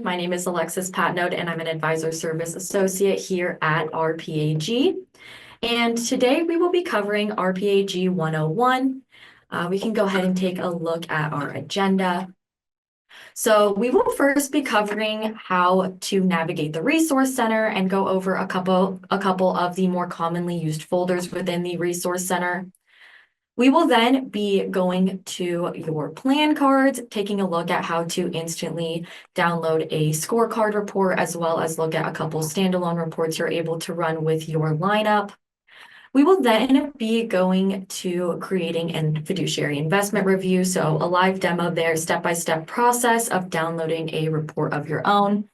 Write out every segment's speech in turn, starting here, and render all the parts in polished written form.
My name is Alexis Patenaude, and I'm an Advisor Service Associate here at RPAG. And today we will be covering RPAG 101. We can go ahead and take a look at our agenda. So we will first be covering how to navigate the Resource Center and go over a couple of the more commonly used folders within the Resource Center. We will then be going to your plan cards, taking a look at how to instantly download a scorecard report, as well as look at a couple standalone reports you're able to run with your lineup. We will then be going to creating a fiduciary investment review. So a live demo there, step-by-step process of downloading a report of your own.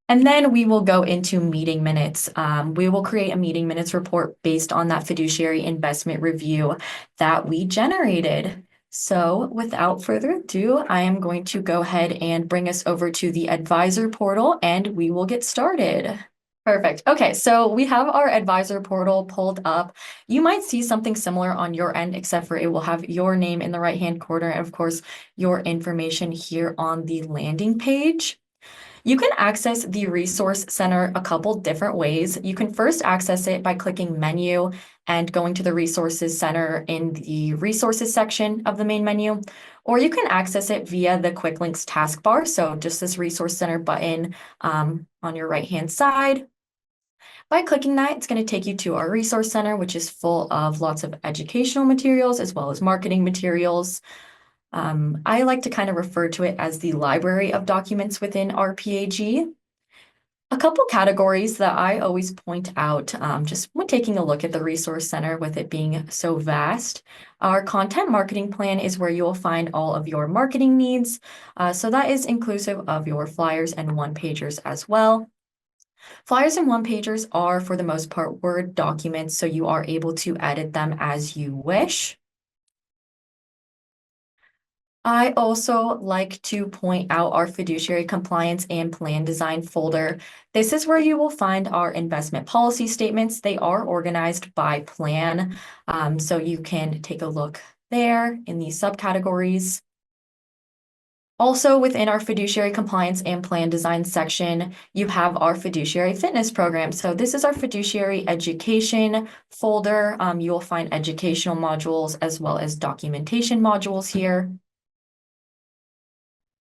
And then we will go into meeting minutes. We will create a meeting minutes report based on that fiduciary investment review that we generated. So without further ado, I am going to go ahead and bring us over to the advisor portal and we will get started. Perfect. Okay, so we have our advisor portal pulled up. You might see something similar on your end, except for it will have your name in the right-hand corner, and of course, your information here on the landing page. You can access the Resource Center a couple different ways. You can first access it by clicking Menu and going to the Resources Center in the Resources section of the main menu, or you can access it via the Quick Links taskbar, so just this Resource Center button on your right-hand side. By clicking that, it's going to take you to our Resource Center, which is full of lots of educational materials as well as marketing materials. I like to kind of refer to it as the library of documents within RPAG. A couple categories that I always point out, just when taking a look at the Resource Center with it being so vast. Our content marketing plan is where you will find all of your marketing needs. So that is inclusive of your flyers and one-pagers as well. Flyers and one-pagers are, for the most part, Word documents, so you are able to edit them as you wish. I also like to point out our fiduciary compliance and plan design folder. This is where you will find our investment policy statements. They are organized by plan, so you can take a look there in these subcategories. Also, within our fiduciary compliance and plan design section, you have our fiduciary fitness program. So this is our fiduciary education folder. You will find educational modules as well as documentation modules here.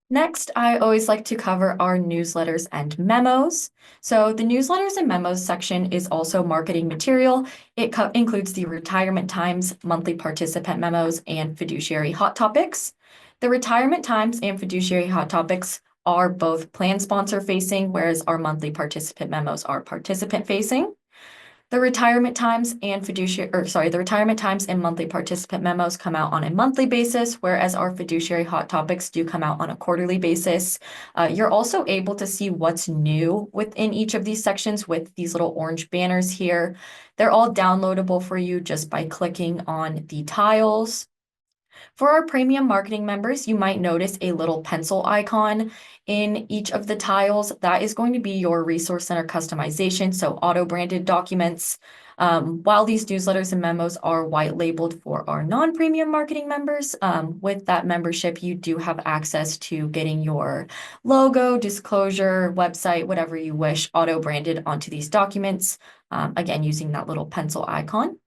Next, I always like to cover our newsletters and memos. So the newsletters and memos section is also marketing material. It includes the retirement times, monthly participant memos, and fiduciary hot topics. The retirement times and fiduciary hot topics are both plan sponsor facing, whereas our monthly participant memos are participant facing. The retirement times and monthly participant memos come out on a monthly basis, whereas our fiduciary hot topics do come out on a quarterly basis. You're also able to see what's new within each of these sections with these little orange banners here. They're all downloadable for you just by clicking on the tiles. For our premium marketing members, you might notice a little pencil icon in each of the tiles. That is going to be your Resource Center customization, so auto-branded documents. While these newsletters and memos are white labeled for our non-premium marketing members, with that membership, you do have access to getting your logo, disclosure, website, whatever you wish, auto-branded onto these documents, again, using that little pencil icon.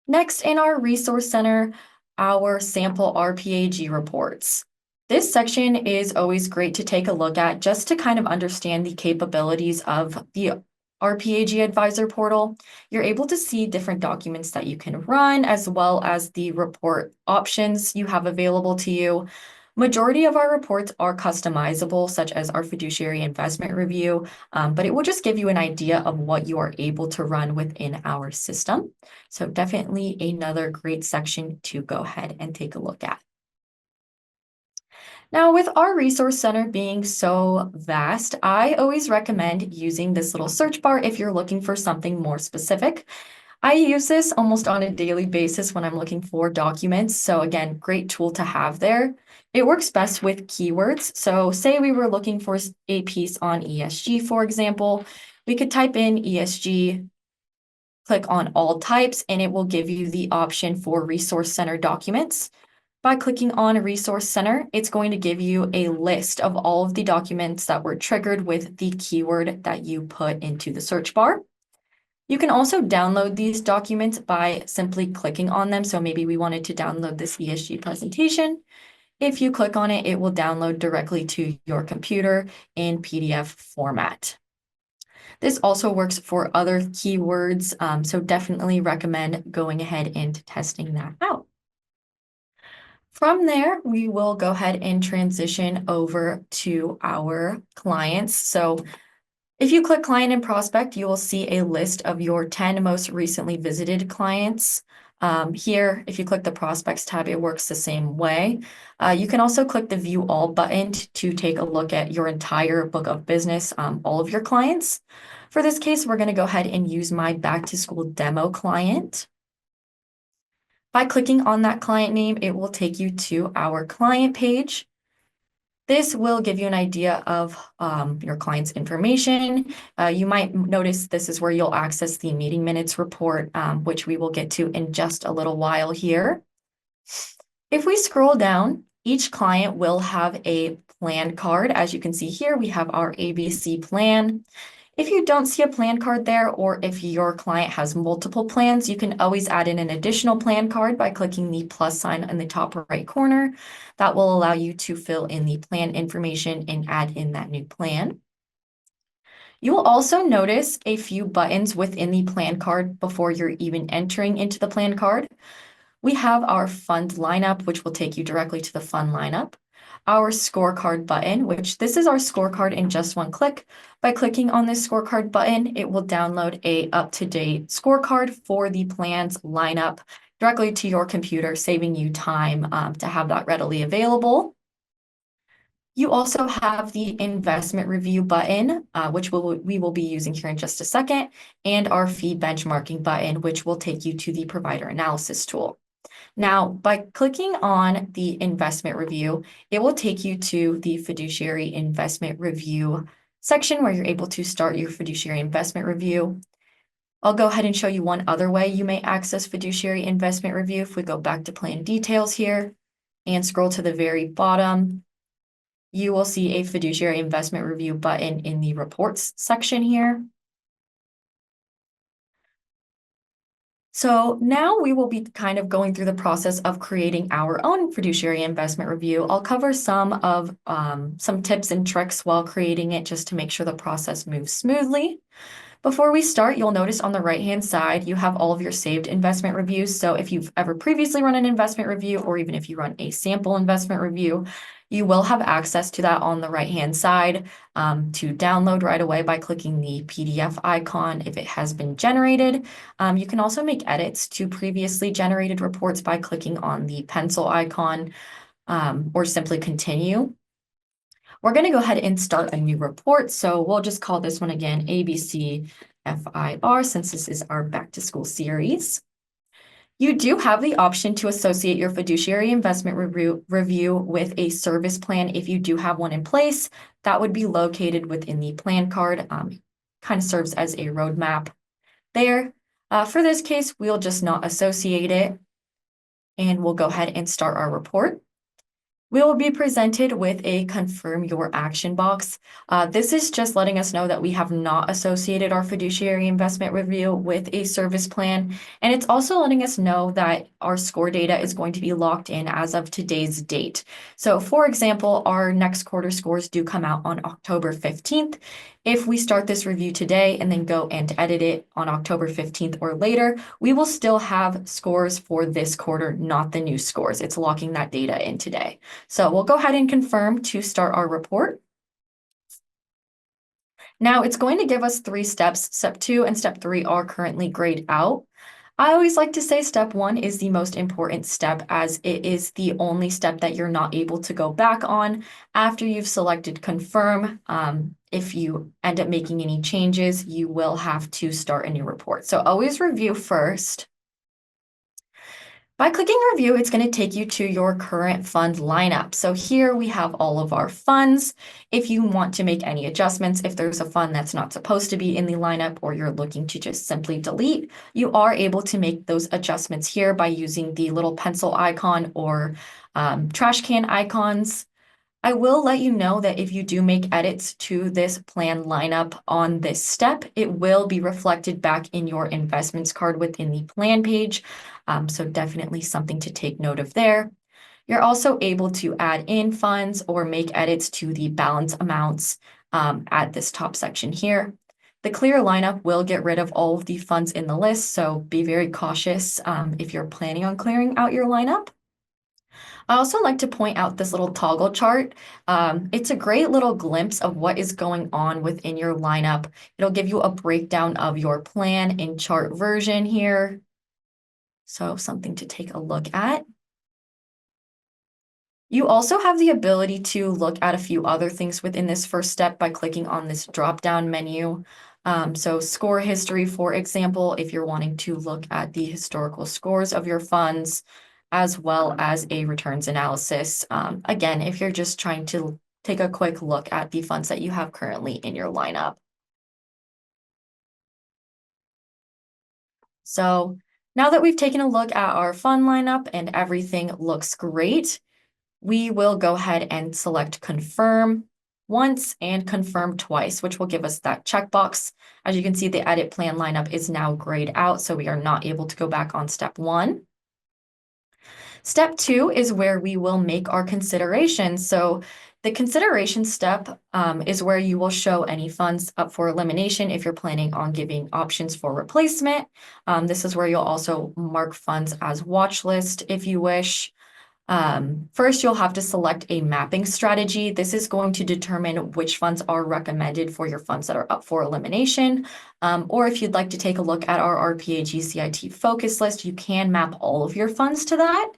Next, in our Resource Center, our sample RPAG reports. This section is always great to take a look at just to kind of understand the capabilities of the RPAG Advisor portal. You're able to see different documents that you can run, as well as the report options you have available to you. Majority of our reports are customizable, such as our fiduciary investment review, but it will just give you an idea of what you are able to run within our system. So definitely another great section to go ahead and take a look at. Now, with our Resource Center being so vast, I always recommend using this little search bar if you're looking for something more specific. I use this almost on a daily basis when I'm looking for documents. So again, great tool to have there. It works best with keywords. So say we were looking for a piece on ESG, for example, we could type in ESG, click on all types, and it will give you the option for Resource Center documents. By clicking on Resource Center, it's going to give you a list of all of the documents that were triggered with the keyword that you put into the search bar. You can also download these documents by simply clicking on them. So maybe we wanted to download this ESG presentation. If you click on it, it will download directly to your computer in PDF format. This also works for other keywords, so definitely recommend going ahead and testing that out. From there, we will go ahead and transition over to our clients. So if you click Client and Prospect, you will see a list of your 10 most recently visited clients. Here, if you click the Prospects tab, it works the same way. You can also click the View All button to take a look at your entire book of business, all of your clients. For this case, we're going to go ahead and use my Back to School demo client. By clicking on that client name, it will take you to our client page. This will give you an idea of your client's information. You might notice this is where you'll access the meeting minutes report, which we will get to in just a little while here. If we scroll down, each client will have a plan card. As you can see here, we have our ABC plan. If you don't see a plan card there, or if your client has multiple plans, you can always add in an additional plan card by clicking the plus sign in the top right corner. That will allow you to fill in the plan information and add in that new plan. You will also notice a few buttons within the plan card before you're even entering into the plan card. We have our fund lineup, which will take you directly to the fund lineup. Our scorecard button, which this is our scorecard in just one click. By clicking on this scorecard button, it will download a up-to-date scorecard for the plan's lineup directly to your computer, saving you time to have that readily available. You also have the investment review button, which we will be using here in just a second, and our fee benchmarking button, which will take you to the provider analysis tool. Now, by clicking on the investment review, it will take you to the fiduciary investment review section where you're able to start your fiduciary investment review. I'll go ahead and show you one other way you may access fiduciary investment review. If we go back to plan details here and scroll to the very bottom, you will see a fiduciary investment review button in the reports section here. So now we will be kind of going through the process of creating our own fiduciary investment review. I'll cover some tips and tricks while creating it just to make sure the process moves smoothly. Before we start, you'll notice on the right-hand side, you have all of your saved investment reviews. So if you've ever previously run an investment review, or even if you run a sample investment review, you will have access to that on the right-hand side to download right away by clicking the PDF icon if it has been generated. You can also make edits to previously generated reports by clicking on the pencil icon or simply continue. We're going to go ahead and start a new report. So we'll just call this one again ABC FIR since this is our back to school series. You do have the option to associate your fiduciary investment review with a service plan if you do have one in place. That would be located within the plan card. Kind of serves as a roadmap there. For this case, we'll just not associate it, and we'll go ahead and start our report. We will be presented with a confirm your action box. This is just letting us know that we have not associated our fiduciary investment review with a service plan. And it's also letting us know that our score data is going to be locked in as of today's date. So for example, our next quarter scores do come out on October 15th. If we start this review today and then go and edit it on October 15th or later, we will still have scores for this quarter, not the new scores. It's locking that data in today. So we'll go ahead and confirm to start our report. Now it's going to give us 3 steps. Step 2 and step 3 are currently grayed out. I always like to say step 1 is the most important step as it is the only step that you're not able to go back on after you've selected confirm. If you end up making any changes, you will have to start a new report. So always review first. By clicking review, it's going to take you to your current fund lineup. So here we have all of our funds. If you want to make any adjustments, if there's a fund that's not supposed to be in the lineup or you're looking to just simply delete, you are able to make those adjustments here by using the little pencil icon or trash can icons. I will let you know that if you do make edits to this plan lineup on this step, it will be reflected back in your investments card within the plan page. So definitely something to take note of there. You're also able to add in funds or make edits to the balance amounts at this top section here. The clear lineup will get rid of all of the funds in the list, so be very cautious if you're planning on clearing out your lineup. I also like to point out this little toggle chart. It's a great little glimpse of what is going on within your lineup. It'll give you a breakdown of your plan in chart version here. So something to take a look at. You also have the ability to look at a few other things within this first step by clicking on this drop-down menu. So score history, for example, if you're wanting to look at the historical scores of your funds, as well as a returns analysis. Again, if you're just trying to take a quick look at the funds that you have currently in your lineup. So now that we've taken a look at our fund lineup and everything looks great, we will go ahead and select confirm once and confirm twice, which will give us that checkbox. As you can see, the edit plan lineup is now grayed out, so we are not able to go back on step one. Step two is where we will make our considerations. So the consideration step is where you will show any funds up for elimination if you're planning on giving options for replacement. This is where you'll also mark funds as watch list if you wish. First, you'll have to select a mapping strategy. This is going to determine which funds are recommended for your funds that are up for elimination. Or if you'd like to take a look at our RPAG CIT focus list, you can map all of your funds to that.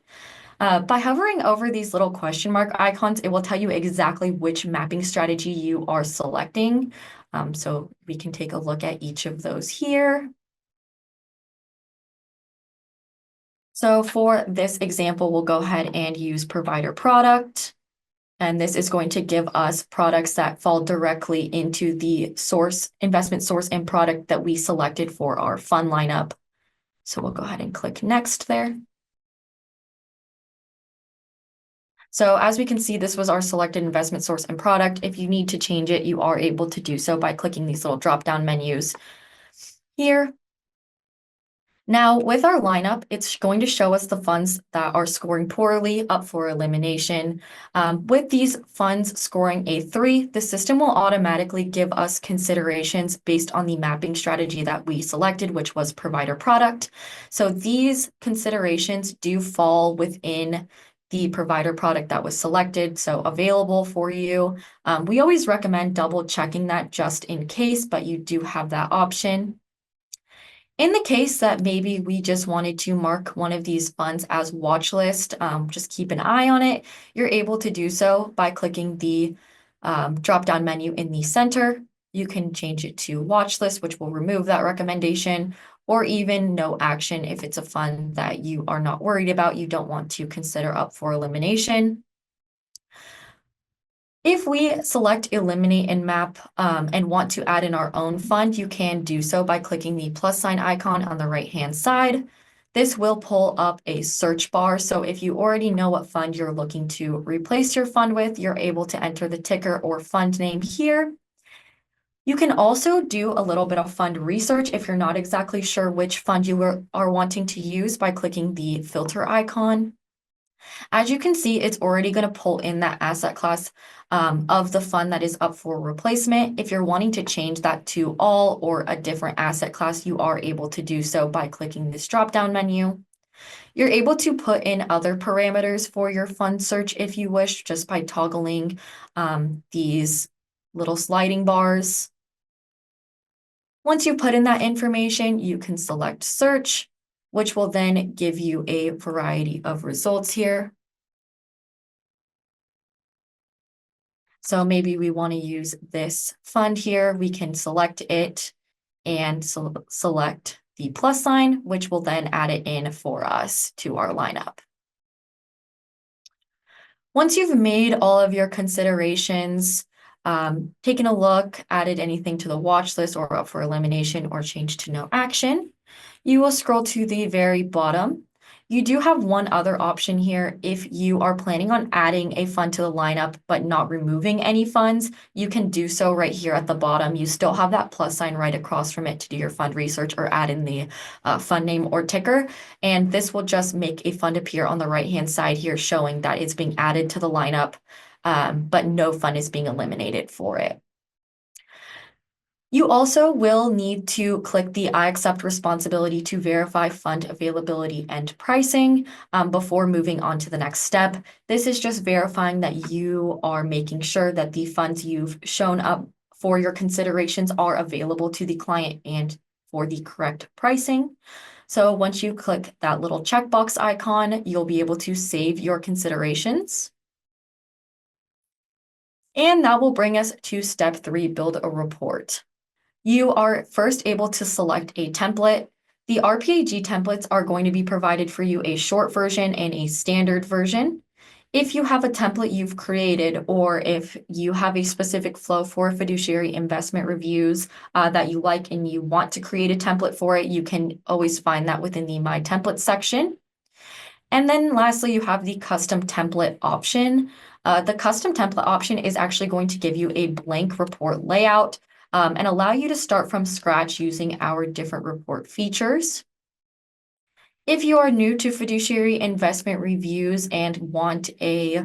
By hovering over these little question mark icons, it will tell you exactly which mapping strategy you are selecting. So we can take a look at each of those here. So for this example, we'll go ahead and use provider product. And this is going to give us products that fall directly into the source, investment source and product that we selected for our fund lineup. So we'll go ahead and click next there. So as we can see, this was our selected investment source and product. If you need to change it, you are able to do so by clicking these little drop-down menus here. Now, with our lineup, it's going to show us the funds that are scoring poorly up for elimination. With these funds scoring a 3, the system will automatically give us considerations based on the mapping strategy that we selected, which was provider product. So these considerations do fall within the provider product that was selected, so available for you. We always recommend double checking that just in case, but you do have that option. In the case that maybe we just wanted to mark one of these funds as watch list, just keep an eye on it, you're able to do so by clicking the drop-down menu in the center. You can change it to watch list, which will remove that recommendation, or even no action if it's a fund that you are not worried about, you don't want to consider up for elimination. If we select eliminate and map and want to add in our own fund, you can do so by clicking the plus sign icon on the right-hand side. This will pull up a search bar. So if you already know what fund you're looking to replace your fund with, you're able to enter the ticker or fund name here. You can also do a little bit of fund research if you're not exactly sure which fund you are wanting to use by clicking the filter icon. As you can see, it's already going to pull in that asset class of the fund that is up for replacement. If you're wanting to change that to all or a different asset class, you are able to do so by clicking this drop-down menu. You're able to put in other parameters for your fund search if you wish, just by toggling these little sliding bars. Once you put in that information, you can select search, which will then give you a variety of results here. So maybe we want to use this fund here. We can select it and select the plus sign, which will then add it in for us to our lineup. Once you've made all of your considerations, taken a look, added anything to the watch list or up for elimination or changed to no action, you will scroll to the very bottom. You do have one other option here. If you are planning on adding a fund to the lineup but not removing any funds, you can do so right here at the bottom. You still have that plus sign right across from it to do your fund research or add in the fund name or ticker. And this will just make a fund appear on the right-hand side here showing that it's being added to the lineup, but no fund is being eliminated for it. You also will need to click the I accept responsibility to verify fund availability and pricing before moving on to the next step. This is just verifying that you are making sure that the funds you've shown up for your considerations are available to the client and for the correct pricing. So once you click that little checkbox icon, you'll be able to save your considerations. And that will bring us to step 3, build a report. You are first able to select a template. The RPAG templates are going to be provided for you a short version and a standard version. If you have a template you've created, or if you have a specific flow for fiduciary investment reviews that you like and you want to create a template for it, you can always find that within the My Template section. And then lastly, you have the custom template option. The custom template option is actually going to give you a blank report layout and allow you to start from scratch using our different report features. If you are new to fiduciary investment reviews and want a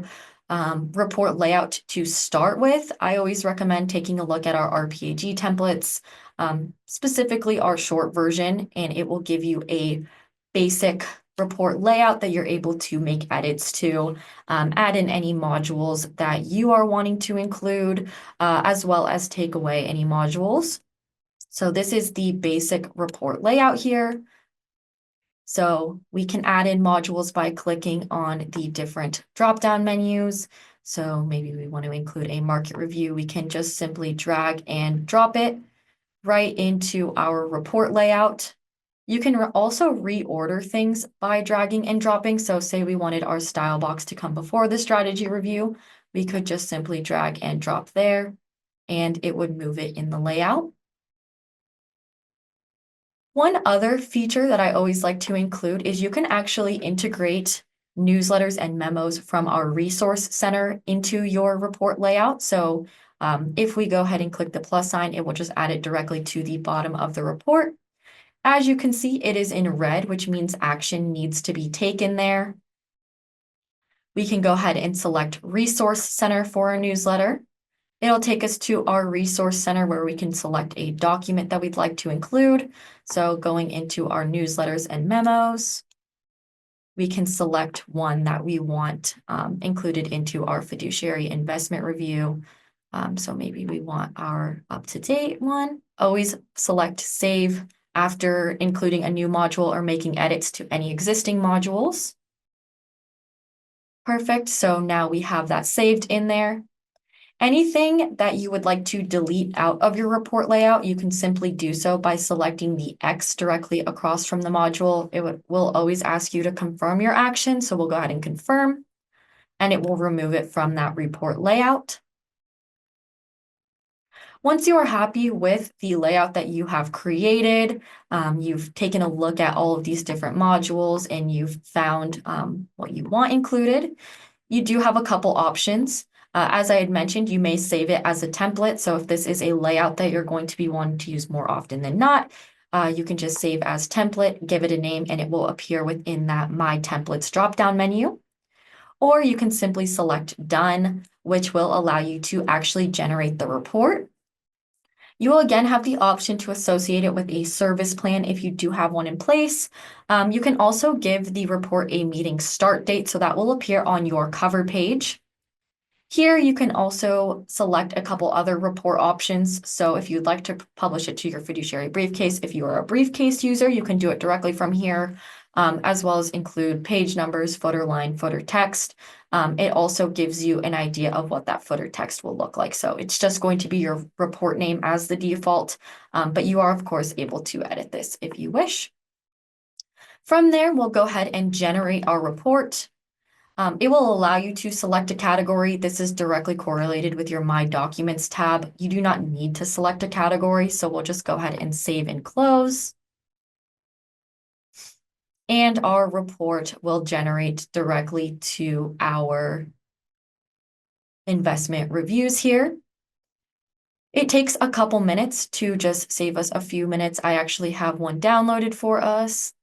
report layout to start with, I always recommend taking a look at our RPAG templates, specifically our short version, and it will give you a basic report layout that you're able to make edits to, add in any modules that you are wanting to include, as well as take away any modules. So this is the basic report layout here. So we can add in modules by clicking on the different drop-down menus. So maybe we want to include a market review. We can just simply drag and drop it right into our report layout. You can also reorder things by dragging and dropping. So say we wanted our style box to come before the strategy review, we could just simply drag and drop there, and it would move it in the layout. One other feature that I always like to include is you can actually integrate newsletters and memos from our resource center into your report layout. So if we go ahead and click the plus sign, it will just add it directly to the bottom of the report. As you can see, it is in red, which means action needs to be taken there. We can go ahead and select Resource Center for our newsletter. It'll take us to our Resource Center where we can select a document that we'd like to include. So going into our newsletters and memos, we can select one that we want included into our fiduciary investment review. So maybe we want our up-to-date one. Always select Save after including a new module or making edits to any existing modules. Perfect, so now we have that saved in there. Anything that you would like to delete out of your report layout, you can simply do so by selecting the X directly across from the module. It will always ask you to confirm your action, so we'll go ahead and confirm, and it will remove it from that report layout. Once you are happy with the layout that you have created, you've taken a look at all of these different modules and you've found what you want included, you do have a couple options. As I had mentioned, you may save it as a template. So if this is a layout that you're going to be wanting to use more often than not, you can just save as template, give it a name, and it will appear within that My Templates drop-down menu. Or you can simply select Done, which will allow you to actually generate the report. You will again have the option to associate it with a service plan if you do have one in place. You can also give the report a meeting start date, so that will appear on your cover page. Here you can also select a couple other report options. So if you'd like to publish it to your fiduciary briefcase, if you are a briefcase user, you can do it directly from here, as well as include page numbers, footer line, footer text. it also gives you an idea of what that footer text will look like. So it's just going to be your report name as the default, but you are, of course, able to edit this if you wish. From there, we'll go ahead and generate our report. It will allow you to select a category. This is directly correlated with your My Documents tab. You do not need to select a category, so we'll just go ahead and save and close. And our report will generate directly to our investment reviews here. It takes a couple minutes to just save us a few minutes. I actually have one downloaded for us.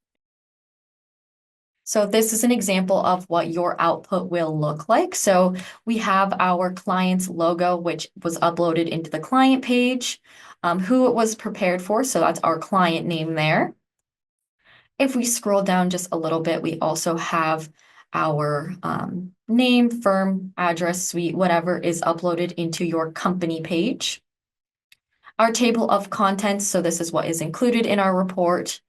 So this is an example of what your output will look like. So we have our client's logo, which was uploaded into the client page, who it was prepared for. So that's our client name there. If we scroll down just a little bit, we also have our name, firm, address, suite, whatever is uploaded into your company page. Our table of contents, so this is what is included in our report.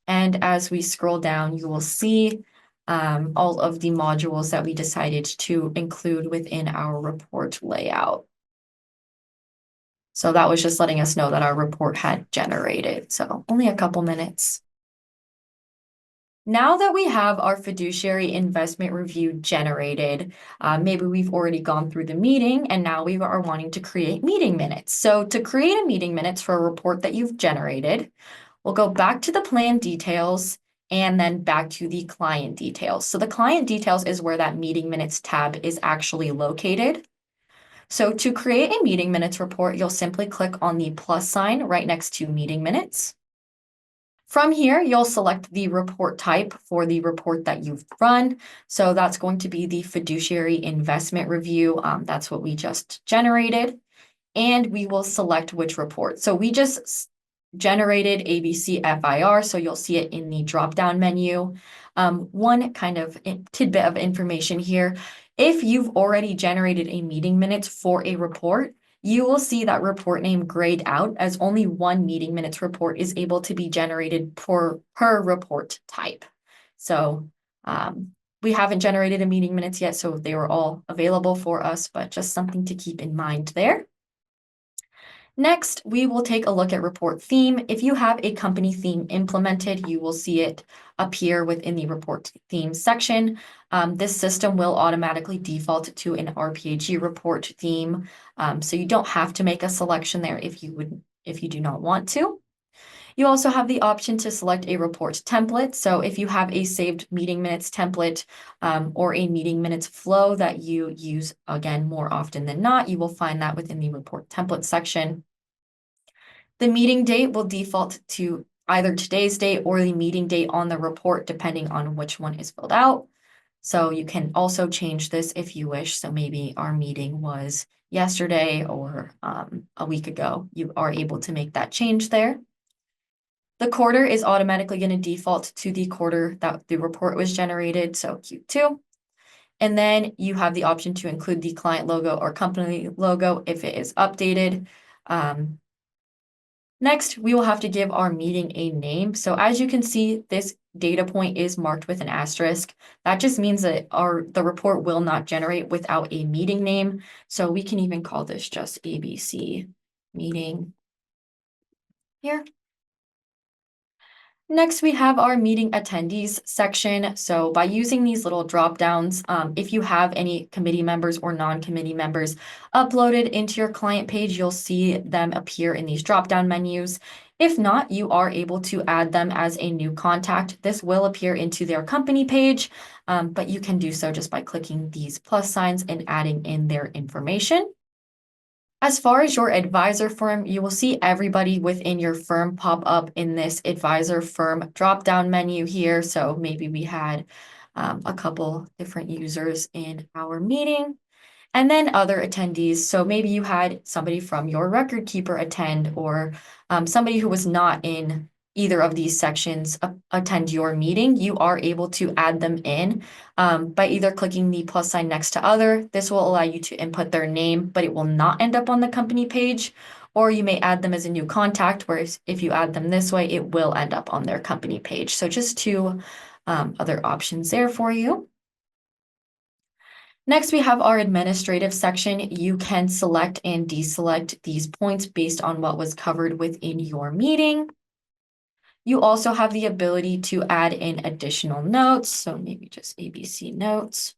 And as we scroll down, you will see all of the modules that we decided to include within our report layout. So that was just letting us know that our report had generated. So only a couple minutes. Now that we have our fiduciary investment review generated, maybe we've already gone through the meeting and now we are wanting to create meeting minutes. So to create a meeting minutes for a report that you've generated, we'll go back to the plan details and then back to the client details. So the client details is where that meeting minutes tab is actually located. So to create a meeting minutes report, you'll simply click on the plus sign right next to meeting minutes. From here, you'll select the report type for the report that you've run. So that's going to be the fiduciary investment review. That's what we just generated. And we will select which report. So we just generated ABC FIR, so you'll see it in the drop-down menu. One kind of tidbit of information here. If you've already generated a meeting minutes for a report, you will see that report name grayed out as only one meeting minutes report is able to be generated per report type. So we haven't generated a meeting minutes yet, so they were all available for us, but just something to keep in mind there. Next, we will take a look at report theme. If you have a company theme implemented, you will see it appear within the report theme section. This system will automatically default to an RPAG report theme, so you don't have to make a selection there if you do not want to. You also have the option to select a report template. So if you have a saved meeting minutes template or a meeting minutes flow that you use, again, more often than not, you will find that within the report template section. The meeting date will default to either today's date or the meeting date on the report, depending on which one is filled out. So you can also change this if you wish. So maybe our meeting was yesterday or a week ago. You are able to make that change there. The quarter is automatically going to default to the quarter that the report was generated, so Q2. And then you have the option to include the client logo or company logo if it is updated. Next, we will have to give our meeting a name. So as you can see, this data point is marked with an asterisk. That just means that the report will not generate without a meeting name. So we can even call this just ABC meeting here. Next, we have our meeting attendees section. So by using these little drop downs, if you have any committee members or non-committee members uploaded into your client page, you'll see them appear in these drop down menus. If not, you are able to add them as a new contact. This will appear into their company page, but you can do so just by clicking these plus signs and adding in their information. As far as your advisor firm, you will see everybody within your firm pop up in this advisor firm drop-down menu here. So maybe we had a couple different users in our meeting. And then other attendees. So maybe you had somebody from your record keeper attend or somebody who was not in either of these sections attend your meeting. You are able to add them in by either clicking the plus sign next to other. This will allow you to input their name, but it will not end up on the company page. Or you may add them as a new contact, whereas if you add them this way, it will end up on their company page. So just two other options there for you. Next, we have our administrative section. You can select and deselect these points based on what was covered within your meeting. You also have the ability to add in additional notes, so maybe just ABC notes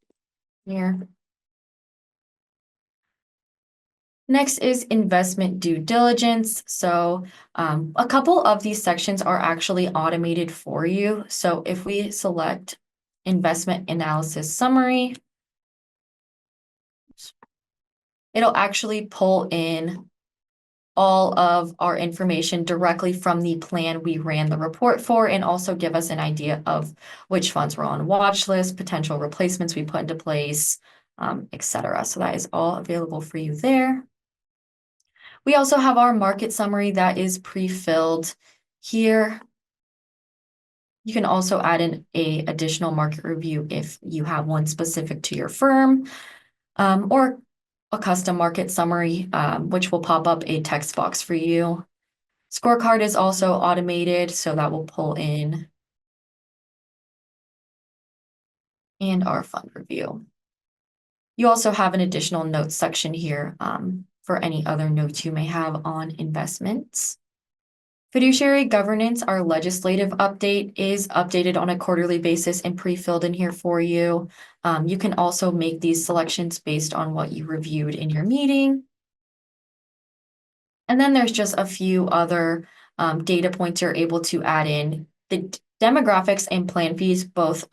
here. Next is investment due diligence. So a couple of these sections are actually automated for you. So if we select investment analysis summary, it'll actually pull in all of our information directly from the plan we ran the report for and also give us an idea of which funds were on watch list, potential replacements we put into place, etc. So that is all available for you there. We also have our market summary that is pre-filled here. You can also add in a additional market review if you have one specific to your firm, or a custom market summary, which will pop up a text box for you. Scorecard is also automated, so that will pull in and our fund review. You also have an additional notes section here for any other notes you may have on investments. Fiduciary governance, our legislative update, is updated on a quarterly basis and pre-filled in here for you. You can also make these selections based on what you reviewed in your meeting. And then there's just a few other data points you're able to add in. The demographics and plan fees both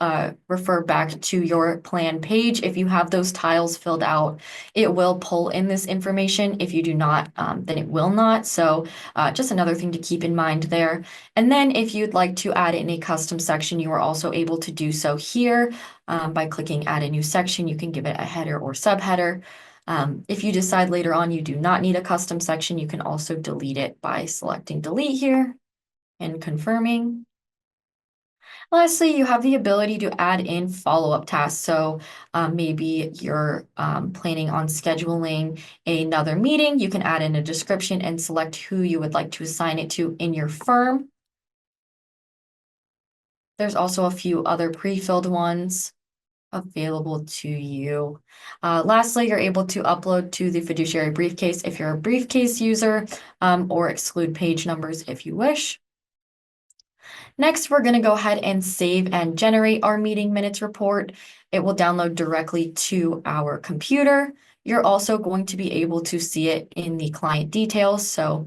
refer back to your plan page. If you have those tiles filled out, it will pull in this information. If you do not, then it will not. So just another thing to keep in mind there. And then if you'd like to add in a custom section, you are also able to do so here by clicking add a new section. You can give it a header or subheader. If you decide later on you do not need a custom section, you can also delete it by selecting delete here and confirming. Lastly, you have the ability to add in follow-up tasks. So maybe you're planning on scheduling another meeting. You can add in a description and select who you would like to assign it to in your firm. There's also a few other pre-filled ones available to you. Lastly, you're able to upload to the fiduciary briefcase if you're a briefcase user, or exclude page numbers if you wish. Next, we're going to go ahead and save and generate our meeting minutes report. It will download directly to our computer. You're also going to be able to see it in the client details. So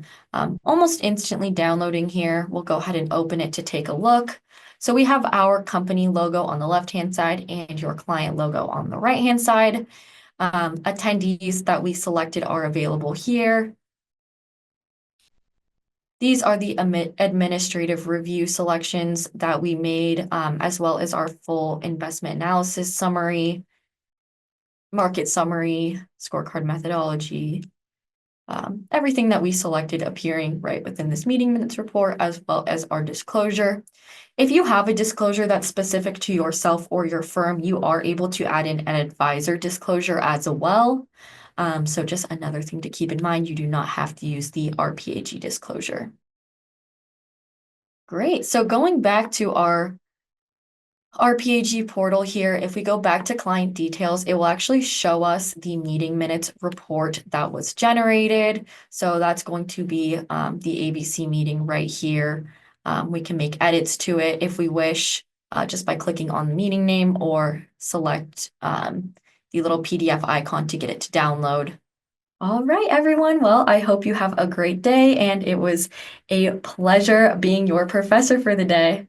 almost instantly downloading here. We'll go ahead and open it to take a look. So we have our company logo on the left-hand side and your client logo on the right-hand side. Attendees that we selected are available here. These are the administrative review selections that we made, as well as our full investment analysis summary, market summary, scorecard methodology, everything that we selected appearing right within this meeting minutes report, as well as our disclosure. If you have a disclosure that's specific to yourself or your firm, you are able to add in an advisor disclosure as well. So just another thing to keep in mind, you do not have to use the RPAG disclosure. Great. So going back to our RPAG portal here, if we go back to client details, it will actually show us the meeting minutes report that was generated. So that's going to be the ABC meeting right here. We can make edits to it if we wish, just by clicking on the meeting name or select the little PDF icon to get it to download. All right, everyone. Well, I hope you have a great day, and it was a pleasure being your professor for the day.